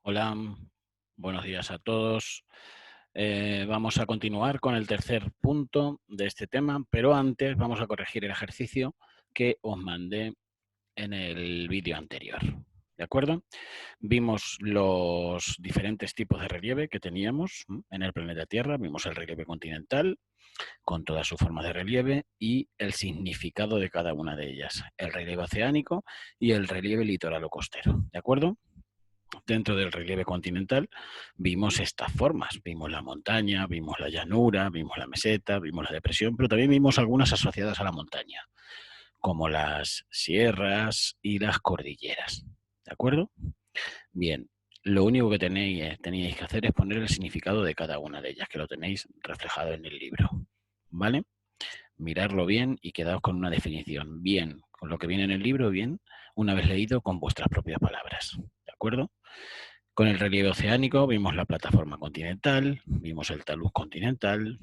Hola, buenos días a todos. Vamos a continuar con el tercer punto de este tema, pero antes vamos a corregir el ejercicio que os mandé en el vídeo anterior. ¿De acuerdo? Vimos los diferentes tipos de relieve que teníamos en el planeta Tierra. Vimos el relieve continental con todas sus formas de relieve y el significado de cada una de ellas. El relieve oceánico y el relieve litoral o costero. ¿De acuerdo? Dentro del relieve continental vimos estas formas, vimos la montaña, vimos la llanura, vimos la meseta, vimos la depresión, pero también vimos algunas asociadas a la montaña, como las sierras y las cordilleras. ¿De acuerdo? Bien, lo único que teníais que hacer es poner el significado de cada una de ellas, que lo tenéis reflejado en el libro. ¿Vale? Mirarlo bien y quedaos con una definición. Bien, con lo que viene en el libro, bien, una vez leído con vuestras propias palabras. ¿De acuerdo? Con el relieve oceánico vimos la plataforma continental, vimos el talud continental,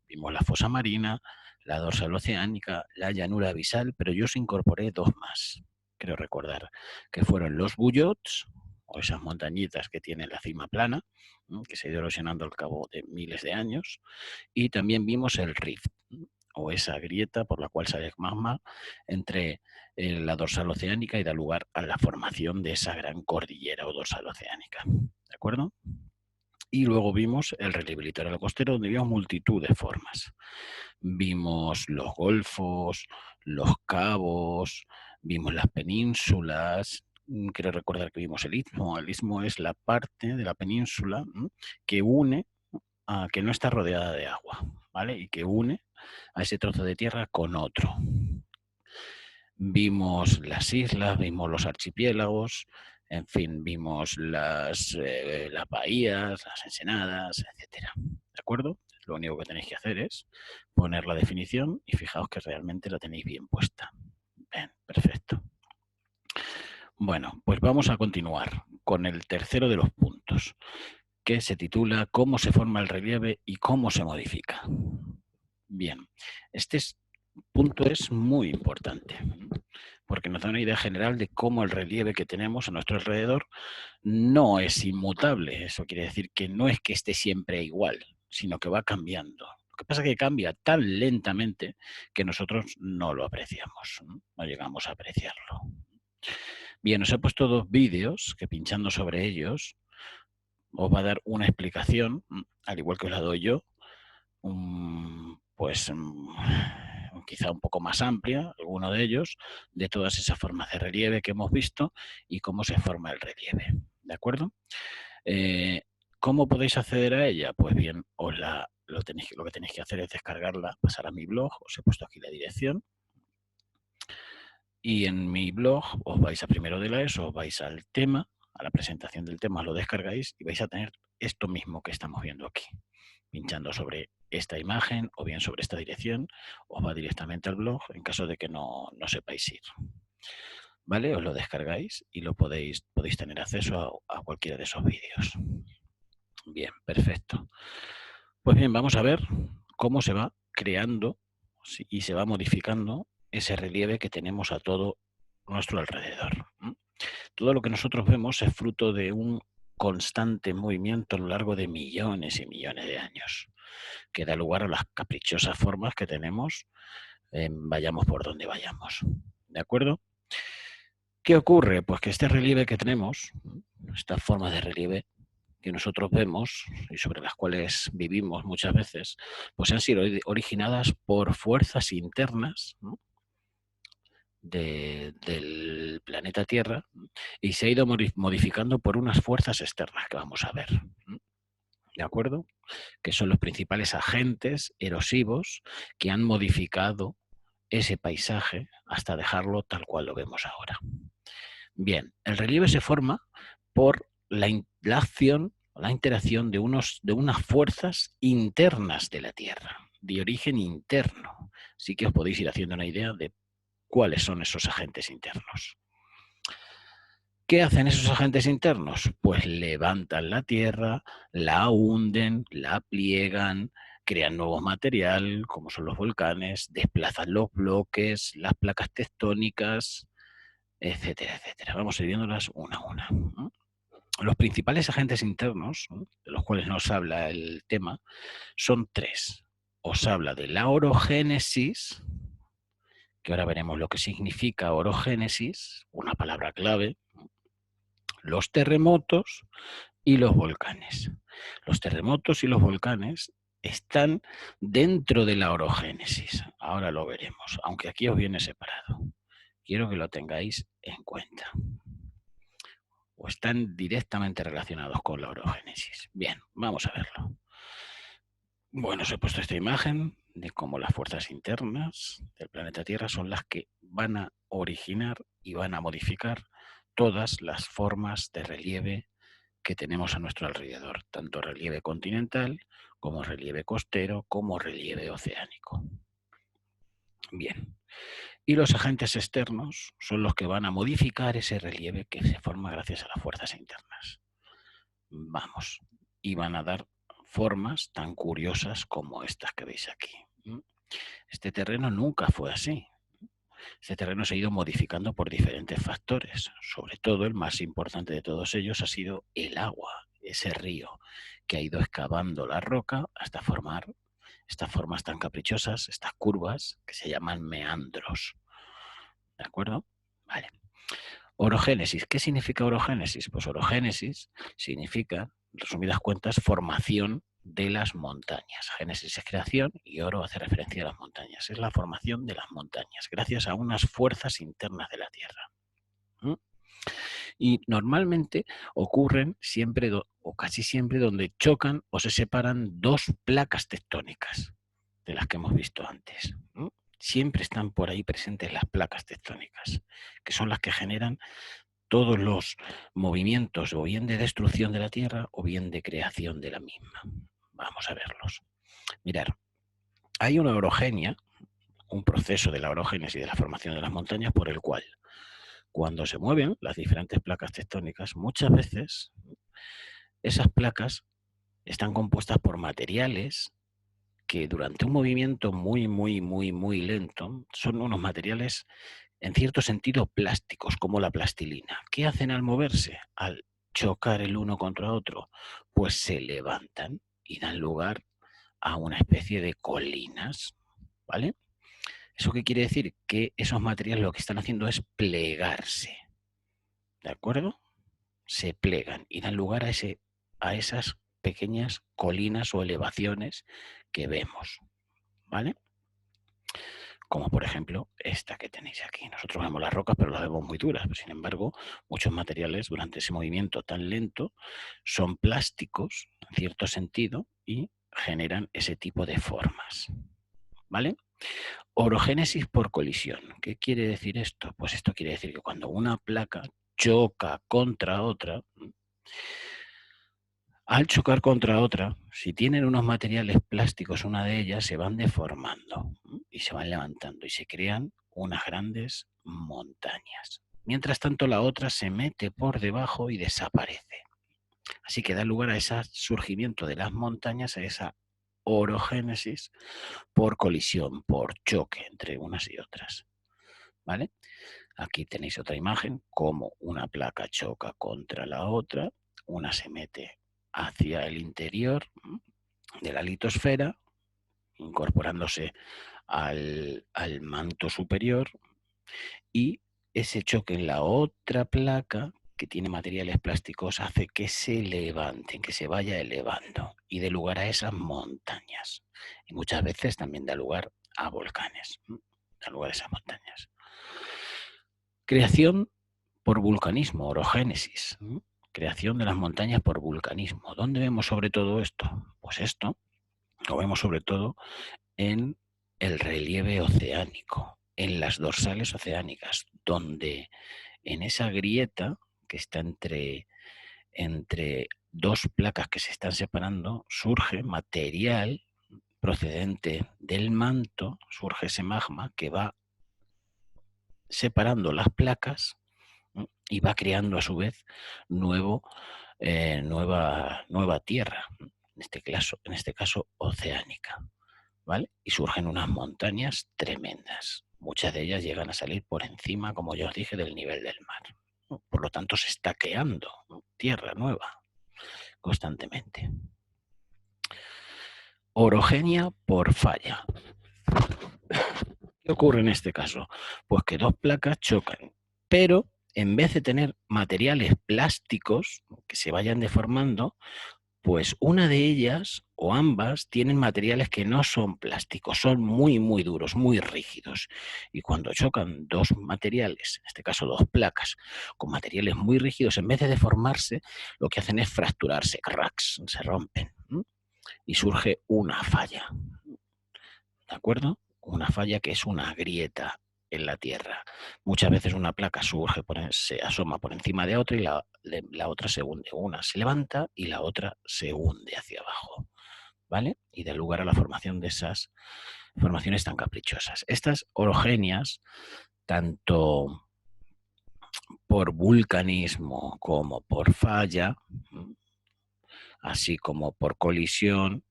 vimos la fosa marina, la dorsal oceánica, la llanura abisal, pero yo os incorporé dos más, creo recordar, que fueron los buyots, o esas montañitas que tienen la cima plana, que se ha ido erosionando al cabo de miles de años, y también vimos el rift, o esa grieta por la cual sale magma entre la dorsal oceánica y da lugar a la formación de esa gran cordillera o dorsal oceánica. ¿De acuerdo? Y luego vimos el relieve litoral costero, donde vimos multitud de formas. Vimos los golfos, los cabos, vimos las penínsulas. Quiero recordar que vimos el istmo. El istmo es la parte de la península que une, que no está rodeada de agua, ¿vale? Y que une a ese trozo de tierra con otro. Vimos las islas, vimos los archipiélagos, en fin, vimos las bahías, las ensenadas, etcétera. ¿De acuerdo? Lo único que tenéis que hacer es poner la definición y fijaos que realmente la tenéis bien puesta. Bien, perfecto. Bueno, pues vamos a continuar con el tercero de los puntos, que se titula ¿Cómo se forma el relieve y cómo se modifica? Bien, este punto es muy importante porque nos da una idea general de cómo el relieve que tenemos a nuestro alrededor no es inmutable. Eso quiere decir que no es que esté siempre igual, sino que va cambiando. Lo que pasa es que cambia tan lentamente que nosotros no lo apreciamos, no llegamos a apreciarlo. Bien, os he puesto dos vídeos que pinchando sobre ellos os va a dar una explicación, al igual que os la doy yo, pues quizá un poco más amplia, alguno de ellos, de todas esas formas de relieve que hemos visto y cómo se forma el relieve. ¿De acuerdo? ¿Cómo podéis acceder a ella? Pues bien, lo que tenéis que hacer es descargarla, pasar a mi blog, os he puesto aquí la dirección. Y en mi blog os vais a primero de la ESO, os vais al tema, a la presentación del tema, lo descargáis y vais a tener esto mismo que estamos viendo aquí. Pinchando sobre esta imagen o bien sobre esta dirección, os va directamente al blog en caso de que no sepáis ir. ¿Vale? Os lo descargáis y lo podéis tener acceso a cualquiera de esos vídeos. Bien, perfecto. Pues bien, vamos a ver cómo se va creando y se va modificando ese relieve que tenemos a todo nuestro alrededor. Todo lo que nosotros vemos es fruto de un constante movimiento a lo largo de millones y millones de años, que da lugar a las caprichosas formas que tenemos, vayamos por donde vayamos. ¿De acuerdo? ¿Qué ocurre? Pues que este relieve que tenemos, estas formas de relieve que nosotros vemos y sobre las cuales vivimos muchas veces, pues han sido originadas por fuerzas internas, ¿no?, del planeta Tierra, y se ha ido modificando por unas fuerzas externas que vamos a ver. ¿De acuerdo? Que son los principales agentes erosivos que han modificado ese paisaje hasta dejarlo tal cual lo vemos ahora. Bien, el relieve se forma por la acción, la interacción de unas fuerzas internas de la Tierra, de origen interno. Así que os podéis ir haciendo una idea de cuáles son esos agentes internos. ¿Qué hacen esos agentes internos? Pues levantan la Tierra, la hunden, la pliegan, crean nuevo material, como son los volcanes, desplazan los bloques, las placas tectónicas, etcétera, etcétera. Vamos a ir viéndolas una a una. Los principales agentes internos, ¿no?, de los cuales nos habla el tema, son tres. Os habla de la orogénesis, que ahora veremos lo que significa orogénesis, una palabra clave, los terremotos y los volcanes. Los terremotos y los volcanes están dentro de la orogénesis. Ahora lo veremos, aunque aquí os viene separado. Quiero que lo tengáis en cuenta. O están directamente relacionados con la orogénesis. Bien, vamos a verlo. Bueno, os he puesto esta imagen de cómo las fuerzas internas del planeta Tierra son las que van a originar y van a modificar todas las formas de relieve que tenemos a nuestro alrededor, tanto relieve continental como relieve costero, como relieve oceánico. Bien. Y los agentes externos son los que van a modificar ese relieve que se forma gracias a las fuerzas internas. Vamos, y van a dar formas tan curiosas como estas que veis aquí. Este terreno nunca fue así. Este terreno se ha ido modificando por diferentes factores. Sobre todo, el más importante de todos ellos ha sido el agua, ese río que ha ido excavando la roca hasta formar estas formas tan caprichosas, estas curvas que se llaman meandros. ¿De acuerdo? Vale. Orogénesis. ¿Qué significa orogénesis? Pues orogénesis significa, en resumidas cuentas, formación de las montañas. Génesis es creación y oro hace referencia a las montañas. Es la formación de las montañas, gracias a unas fuerzas internas de la Tierra. Y normalmente ocurren siempre o casi siempre donde chocan o se separan dos placas tectónicas de las que hemos visto antes. Siempre están por ahí presentes las placas tectónicas, que son las que generan todos los movimientos o bien de destrucción de la Tierra o bien de creación de la misma. Vamos a verlos. Mirar, hay una orogenia, un proceso de la orogénesis y de la formación de las montañas por el cual, cuando se mueven las diferentes placas tectónicas, muchas veces esas placas están compuestas por materiales que durante un movimiento muy lento son unos materiales en cierto sentido plásticos, como la plastilina. ¿Qué hacen al moverse? Al chocar el uno contra otro, pues se levantan y dan lugar a una especie de colinas, ¿vale? ¿Eso qué quiere decir? Que esos materiales lo que están haciendo es plegarse, ¿de acuerdo? Se plegan y dan lugar a esas pequeñas colinas o elevaciones que vemos, ¿vale? Como por ejemplo esta que tenéis aquí. Nosotros vemos las rocas, pero las vemos muy duras. Sin embargo, muchos materiales durante ese movimiento tan lento son plásticos, en cierto sentido, y generan ese tipo de formas, ¿vale? Orogénesis por colisión. ¿Qué quiere decir esto? Pues esto quiere decir que cuando una placa choca contra otra, al chocar contra otra, si tienen unos materiales plásticos, una de ellas se van deformando y se van levantando y se crean unas grandes montañas. Mientras tanto, la otra se mete por debajo y desaparece. Así que da lugar a ese surgimiento de las montañas, a esa orogénesis por colisión, por choque entre unas y otras. ¿Vale? Aquí tenéis otra imagen, como una placa choca contra la otra, una se mete hacia el interior de la litosfera, incorporándose al manto superior, y ese choque en la otra placa, que tiene materiales plásticos, hace que se levanten, que se vaya elevando y dé lugar a esas montañas. Y muchas veces también da lugar a volcanes, da lugar a esas montañas. Creación por vulcanismo, orogénesis. Creación de las montañas por vulcanismo. ¿Dónde vemos sobre todo esto? Pues esto lo vemos sobre todo en el relieve oceánico, en las dorsales oceánicas, donde en esa grieta que está entre dos placas que se están separando, surge material procedente del manto, surge ese magma que va separando las placas y va creando a su vez nueva tierra, en este caso oceánica, ¿vale? Y surgen unas montañas tremendas. Muchas de ellas llegan a salir por encima, como ya os dije, del nivel del mar. Por lo tanto, se está creando tierra nueva constantemente. Orogenia por falla. ¿Qué ocurre en este caso? Pues que dos placas chocan, pero en vez de tener materiales plásticos que se vayan deformando, pues una de ellas o ambas tienen materiales que no son plásticos, son muy, muy duros, muy rígidos. Y cuando chocan dos materiales, en este caso dos placas, con materiales muy rígidos, en vez de deformarse, lo que hacen es fracturarse, cracks, se rompen. Y surge una falla. ¿De acuerdo? Una falla que es una grieta en la Tierra. Muchas veces una placa se asoma por encima de otra y la otra se hunde. Una se levanta y la otra se hunde hacia abajo, ¿vale? Y da lugar a la formación de esas formaciones tan caprichosas. Estas orogenias, tanto por vulcanismo como por falla, así como por colisión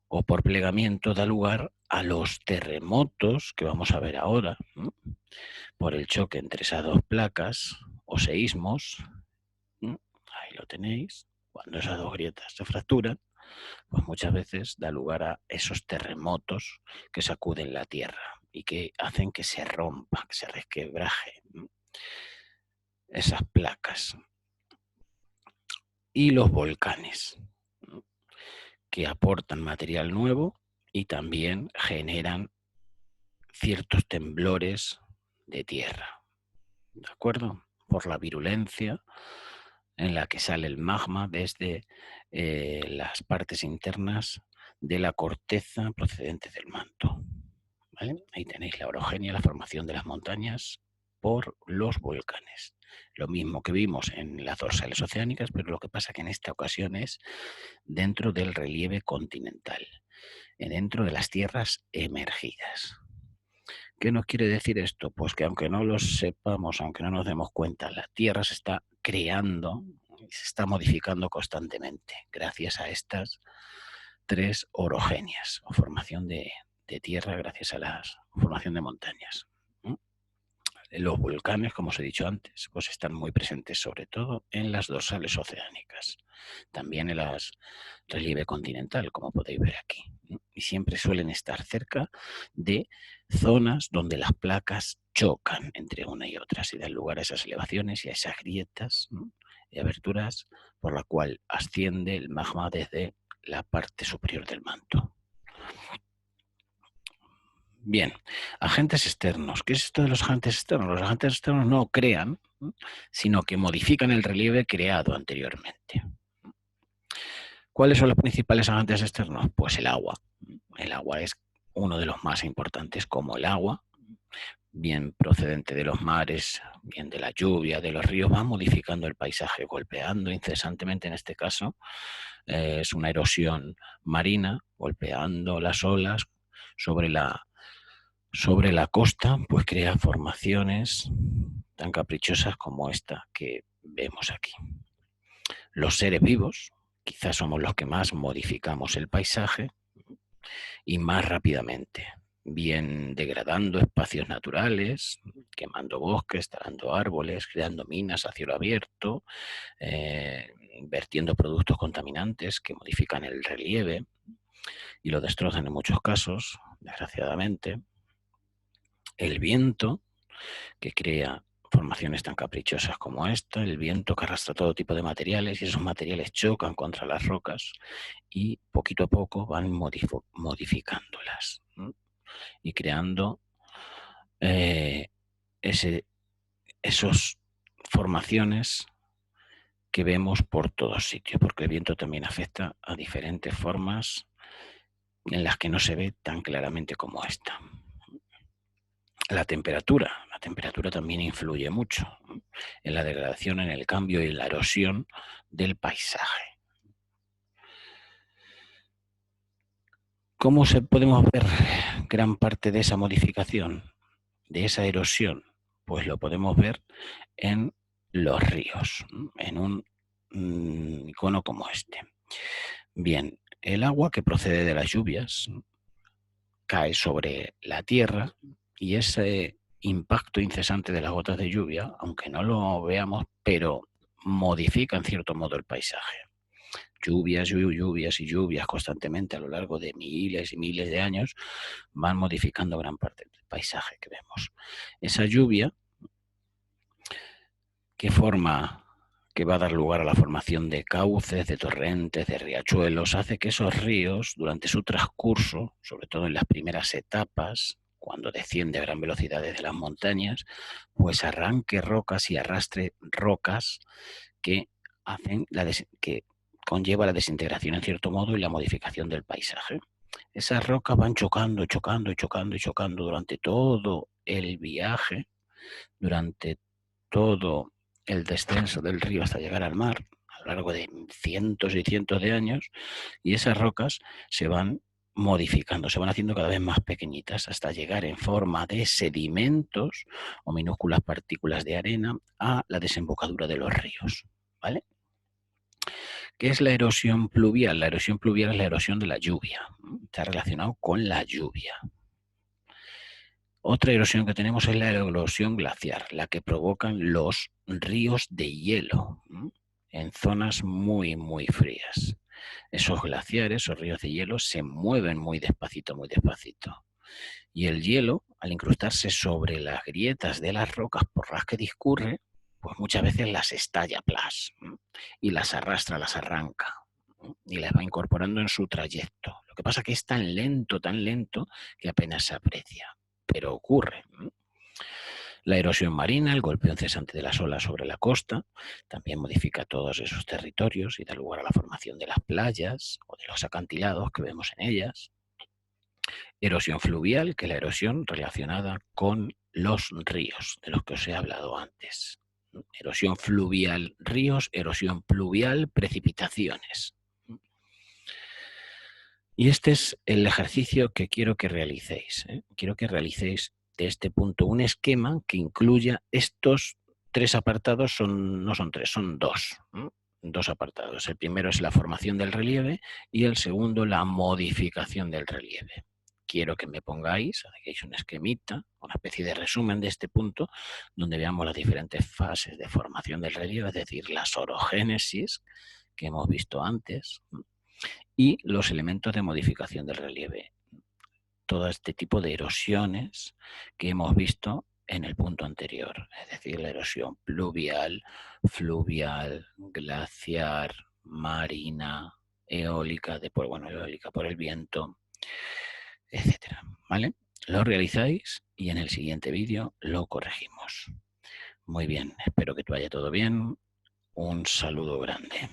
o por plegamiento, da lugar a los terremotos que vamos a ver ahora, por el choque entre esas dos placas o seísmos. Ahí lo tenéis. Cuando esas dos grietas se fracturan, pues muchas veces da lugar a esos terremotos que sacuden la Tierra y que hacen que se rompa, que se resquebraje esas placas. Y los volcanes, que aportan material nuevo y también generan ciertos temblores de tierra, ¿de acuerdo? Por la virulencia en la que sale el magma desde las partes internas de la corteza procedente del manto, ¿vale? Ahí tenéis la orogenia, la formación de las montañas por los volcanes. Lo mismo que vimos en las dorsales oceánicas, pero lo que pasa que en esta ocasión es dentro del relieve continental, dentro de las tierras emergidas. ¿Qué nos quiere decir esto? Pues que aunque no lo sepamos, aunque no nos demos cuenta, la Tierra se está creando y se está modificando constantemente gracias a estas tres orogenias o formación de tierra gracias a la formación de montañas. Los volcanes, como os he dicho antes, pues están muy presentes sobre todo en las dorsales oceánicas, también en las relieve continental, como podéis ver aquí, y siempre suelen estar cerca de zonas donde las placas chocan entre una y otra y dan lugar a esas elevaciones y a esas grietas y aberturas por la cual asciende el magma desde la parte superior del manto. Bien, agentes externos. ¿Qué es esto de los agentes externos? Los agentes externos no crean, sino que modifican el relieve creado anteriormente. ¿Cuáles son los principales agentes externos? Pues el agua. El agua es uno de los más importantes, como el agua, bien procedente de los mares, bien de la lluvia, de los ríos, va modificando el paisaje, golpeando incesantemente, en este caso, es una erosión marina, golpeando las olas sobre la costa, pues crea formaciones tan caprichosas como esta que vemos aquí. Los seres vivos quizás somos los que más modificamos el paisaje y más rápidamente, bien degradando espacios naturales, quemando bosques, talando árboles, creando minas a cielo abierto, vertiendo productos contaminantes que modifican el relieve y lo destrozan en muchos casos, desgraciadamente. El viento, que crea formaciones tan caprichosas como esta, el viento que arrastra todo tipo de materiales y esos materiales chocan contra las rocas y poquito a poco van modificándolas, ¿no? Y creando esas formaciones que vemos por todos sitios, porque el viento también afecta a diferentes formas en las que no se ve tan claramente como esta. La temperatura también influye mucho en la degradación, en el cambio y la erosión del paisaje. ¿Cómo podemos ver gran parte de esa modificación, de esa erosión? Pues lo podemos ver en los ríos, en un icono como este. Bien, el agua que procede de las lluvias cae sobre la tierra y ese impacto incesante de las gotas de lluvia, aunque no lo veamos, pero modifica en cierto modo el paisaje. Lluvias, lluvias y lluvias constantemente a lo largo de miles y miles de años van modificando gran parte del paisaje que vemos. Esa lluvia que va a dar lugar a la formación de cauces, de torrentes, de riachuelos, hace que esos ríos, durante su transcurso, sobre todo en las primeras etapas, cuando desciende a gran velocidad desde las montañas, pues arranque rocas y arrastre rocas que hacen que conlleva la desintegración en cierto modo y la modificación del paisaje. Esas rocas van chocando, chocando y chocando y chocando durante todo el viaje, durante todo el descenso del río hasta llegar al mar, a lo largo de cientos y cientos de años, y esas rocas se van modificando, se van haciendo cada vez más pequeñitas hasta llegar en forma de sedimentos o minúsculas partículas de arena a la desembocadura de los ríos, ¿vale? ¿Qué es la erosión pluvial? La erosión pluvial es la erosión de la lluvia, está relacionado con la lluvia. Otra erosión que tenemos es la erosión glaciar, la que provocan los ríos de hielo en zonas muy, muy frías. Esos glaciares o ríos de hielo se mueven muy despacito, muy despacito. Y el hielo, al incrustarse sobre las grietas de las rocas por las que discurre, pues muchas veces las estalla plas y las arrastra, las arranca y las va incorporando en su trayecto. Lo que pasa es que es tan lento, que apenas se aprecia, pero ocurre. La erosión marina, el golpeo incesante de las olas sobre la costa, también modifica todos esos territorios y da lugar a la formación de las playas o de los acantilados que vemos en ellas. Erosión fluvial, que es la erosión relacionada con los ríos, de los que os he hablado antes. Erosión fluvial, ríos; erosión pluvial, precipitaciones. Y este es el ejercicio que quiero que realicéis. Quiero que realicéis de este punto un esquema que incluya estos tres apartados, no son tres, son dos. Dos apartados. El primero es la formación del relieve y el segundo la modificación del relieve. Quiero que me pongáis, hagáis un esquemita, una especie de resumen de este punto, donde veamos las diferentes fases de formación del relieve, es decir, las orogénesis que hemos visto antes, y los elementos de modificación del relieve. Todo este tipo de erosiones que hemos visto en el punto anterior, es decir, la erosión pluvial, fluvial, glaciar, marina, eólica, eólica por el viento, etcétera, ¿vale? Lo realizáis y en el siguiente vídeo lo corregimos. Muy bien, espero que te vaya todo bien. Un saludo grande.